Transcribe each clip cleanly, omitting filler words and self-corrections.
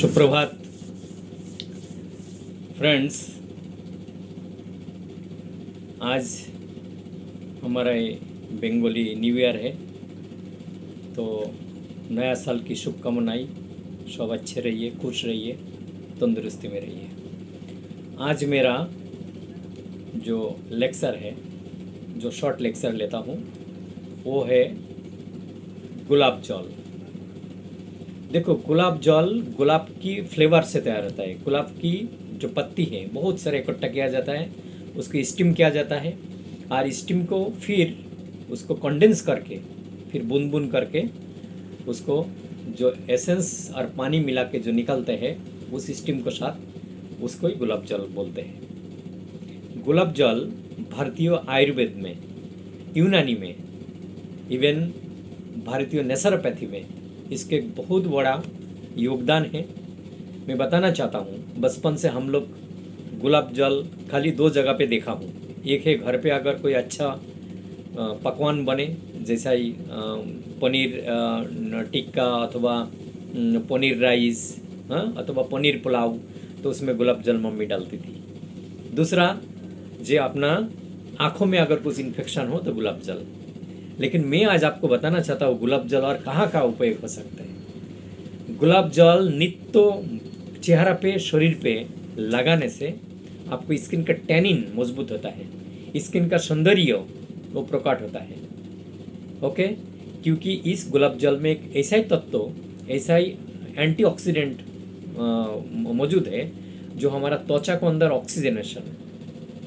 सुप्रभात फ्रेंड्स। आज हमारा ये बंगाली न्यू ईयर है, तो नया साल की शुभकामनाएं। सब अच्छे रहिए, खुश रहिए, तंदुरुस्ती में रहिए। आज मेरा जो लेक्चर है, जो शॉर्ट लेक्चर लेता हूँ, वो है गुलाब जल। देखो, गुलाब जल गुलाब की फ्लेवर से तैयार होता है। गुलाब की जो पत्ती है बहुत सारे इकट्ठा किया जाता है, उसकी स्टीम किया जाता है, और स्टीम को फिर उसको कंडेंस करके फिर बूंद बूंद करके उसको जो एसेंस और पानी मिला के जो निकलते हैं उस स्टीम के साथ उसको ही गुलाब जल बोलते हैं। गुलाब जल भारतीय आयुर्वेद में, यूनानी में, इवन भारतीय नेचुरोपैथी में इसके बहुत बड़ा योगदान है। मैं बताना चाहता हूँ, बचपन से हम लोग गुलाब जल खाली दो जगह पे देखा हूँ। एक है घर पे अगर कोई अच्छा पकवान बने, जैसा ही पनीर टिक्का अथवा पनीर राइस, अथवा पनीर पुलाव, तो उसमें गुलाब जल मम्मी डालती थी। दूसरा, जो अपना आँखों में अगर कुछ इन्फेक्शन हो तो गुलाब जल। लेकिन मैं आज आपको बताना चाहता हूँ गुलाब जल और कहाँ कहाँ उपयोग हो सकता है। गुलाब जल नित्य चेहरा पे, शरीर पे लगाने से आपको स्किन का टैनिन मजबूत होता है, स्किन का सौंदर्य वो प्रकट होता है। ओके, क्योंकि इस गुलाब जल में एक ऐसा ही तत्व, ऐसा ही एंटीऑक्सीडेंट मौजूद है जो हमारा त्वचा को अंदर ऑक्सीजनेशन,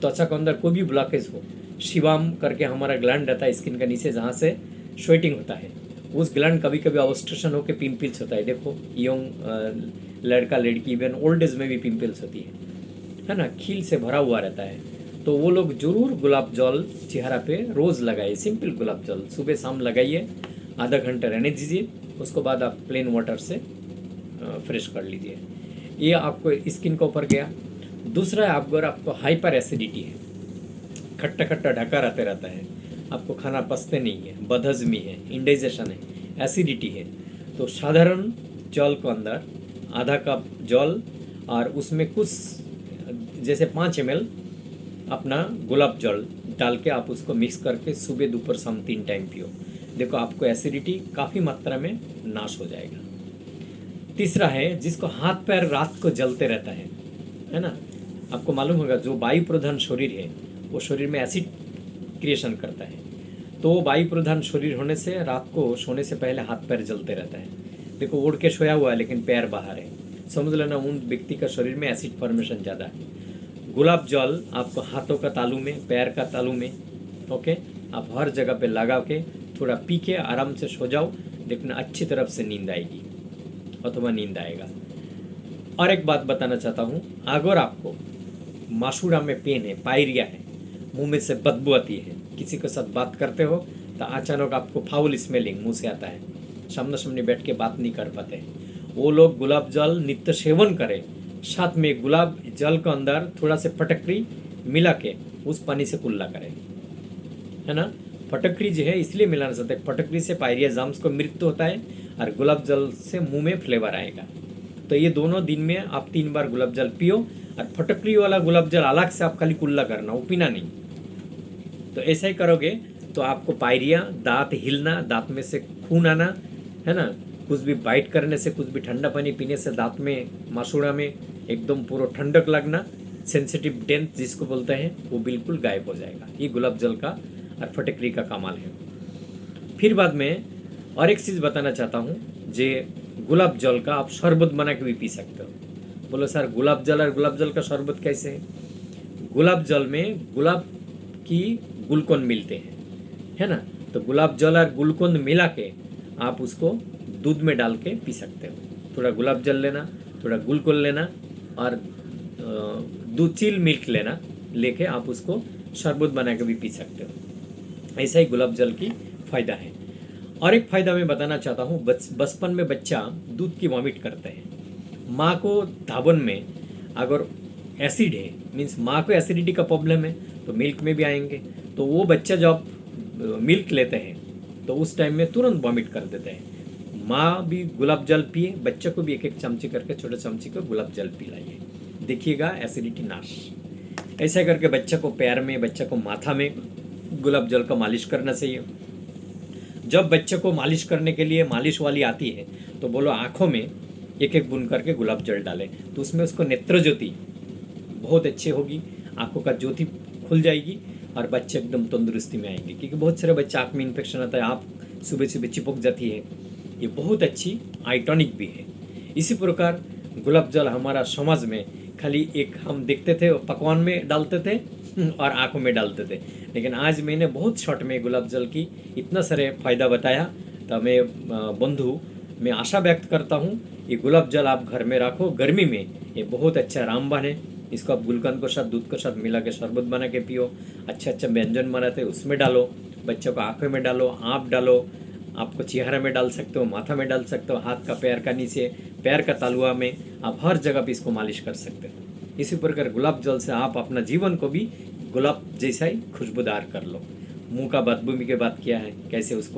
त्वचा के अंदर कोई भी ब्लॉकेज हो, शिवाम करके हमारा ग्लैंड रहता है स्किन के नीचे, जहाँ से स्वेटिंग होता है, उस ग्लैंड कभी कभी ऑब्स्ट्रक्शन होकर पिंपल्स होता है। देखो, यंग लड़का लड़की, इवन ओल्ड एज में भी पिंपल्स होती है ना, खील से भरा हुआ रहता है। तो वो लोग जरूर गुलाब जल चेहरा पे रोज़ लगाइए। सिंपल गुलाब जल सुबह शाम लगाइए, आधा घंटा रहने दीजिए, उसको बाद आप प्लेन वाटर से फ्रेश कर लीजिए। ये आपको स्किन के ऊपर गया। दूसरा है, अगर आपको हाइपर एसिडिटी है, खट्टा खट्टा ढका रहता है, आपको खाना पचते नहीं है, बदहजमी है, इंडाइजेशन है, एसिडिटी है, तो साधारण जल के अंदर आधा कप जल और उसमें कुछ जैसे 5 ml अपना गुलाब जल डाल के आप उसको मिक्स करके सुबह दोपहर शाम 3 टाइम पियो। देखो, आपको एसिडिटी काफ़ी मात्रा में नाश हो जाएगा। तीसरा है, जिसको हाथ पैर रात को जलते रहता है ना, आपको मालूम होगा जो वायु प्रधान शरीर है वो शरीर में एसिड क्रिएशन करता है। तो वायु प्रधान शरीर होने से रात को सोने से पहले हाथ पैर जलते रहता है। देखो, उड़ के सोया हुआ है लेकिन पैर बाहर है, समझ लेना उन व्यक्ति का शरीर में एसिड फॉर्मेशन ज़्यादा है। गुलाब जल आपको हाथों का तालू में, पैर का तालू में, ओके, आप हर जगह पे लगा के थोड़ा पी के आराम से सो जाओ, देखना अच्छी तरफ से नींद आएगी अथवा नींद आएगा। और एक बात बताना चाहता हूँ, अगर आपको मासूड़ा में पेन है, पायरिया है, मुंह में से बदबू आती है, किसी के साथ बात करते हो तो अचानक आपको फाउल स्मेलिंग मुंह से आता है, सामने सामने बैठ के बात नहीं कर पाते, वो लोग गुलाब जल नित्य सेवन करें। साथ में गुलाब जल के अंदर थोड़ा से फटकरी मिला के उस पानी से कुल्ला करें, है ना। फटकरी जो है इसलिए मिलाना चाहते हैं, फटकरी से पायरिया जाम्स को मृत्यु होता है और गुलाब जल से मुंह में फ्लेवर आएगा। तो ये दोनों दिन में आप 3 बार गुलाब जल पियो, और फटकरी वाला गुलाब जल अलग से आप खाली कुल्ला करना, वो पीना नहीं। तो ऐसा ही करोगे तो आपको पायरिया, दांत हिलना, दांत में से खून आना, है ना, कुछ भी बाइट करने से, कुछ भी ठंडा पानी पीने से दांत में, मासूड़ा में एकदम पूरा ठंडक लगना, सेंसिटिव डेंथ जिसको बोलते हैं, वो बिल्कुल गायब हो जाएगा। ये गुलाब जल का और फटकरी का कमाल है। फिर बाद में और एक चीज़ बताना चाहता हूँ, जे गुलाब जल का आप शरबत बना के भी पी सकते हो। बोलो सर, गुलाब जल और गुलाब जल का शरबत कैसे है? गुलाब जल में गुलाब की गुलकंद मिलते हैं, है ना, तो गुलाब जल और गुलकंद मिला के आप उसको दूध में डाल के पी सकते हो। थोड़ा गुलाब जल लेना, थोड़ा गुलकंद लेना और 2 चील मिल्क लेना, लेके आप उसको शरबत बना के भी पी सकते हो। ऐसा ही गुलाब जल की फ़ायदा है। और एक फ़ायदा मैं बताना चाहता हूँ, बचपन में बच्चा दूध की वॉमिट करते हैं, माँ को धावन में अगर एसिड है, मीन्स माँ को एसिडिटी का प्रॉब्लम है, तो मिल्क में भी आएंगे, तो वो बच्चा जब मिल्क लेते हैं तो उस टाइम में तुरंत वॉमिट कर देते हैं। माँ भी गुलाब जल पिए, बच्चे को भी एक एक चमची करके, छोटे चमची को गुलाब जल पिलाइए, देखिएगा एसिडिटी नाश। ऐसा करके बच्चे को पैर में, बच्चे को माथा में गुलाब जल का मालिश करना चाहिए। जब बच्चे को मालिश करने के लिए मालिश वाली आती है तो बोलो आँखों में एक एक बूंद करके गुलाब जल डालें, तो उसमें उसको नेत्र ज्योति बहुत अच्छी होगी, आँखों का ज्योति खुल जाएगी और बच्चे एकदम तंदुरुस्ती में आएंगे। क्योंकि बहुत सारे बच्चे आँख में इन्फेक्शन आता है, आँख सुबह सुबह चिपक जाती है, ये बहुत अच्छी आई टॉनिक भी है। इसी प्रकार गुलाब जल हमारा समाज में खाली एक हम देखते थे पकवान में डालते थे और आँखों में डालते थे, लेकिन आज मैंने बहुत शॉर्ट में गुलाब जल की इतना सारे फ़ायदा बताया। तो मैं बंधु मैं आशा व्यक्त करता हूँ ये गुलाब जल आप घर में रखो, गर्मी में ये बहुत अच्छा रामबाण है। इसको आप गुलकंद के साथ, दूध के साथ मिला के शरबत बना के पियो। अच्छा अच्छा व्यंजन बनाते उसमें डालो, बच्चों को आँखों में डालो, आप डालो, आपको चेहरे में डाल सकते हो, माथा में डाल सकते हो, हाथ का पैर का नीचे, पैर का तालुआ में, आप हर जगह पे इसको मालिश कर सकते हो। इसी प्रकार गुलाब जल से आप अपना जीवन को भी गुलाब जैसा ही खुशबूदार कर लो। मुंह का बदबू की बात किया है, कैसे उसको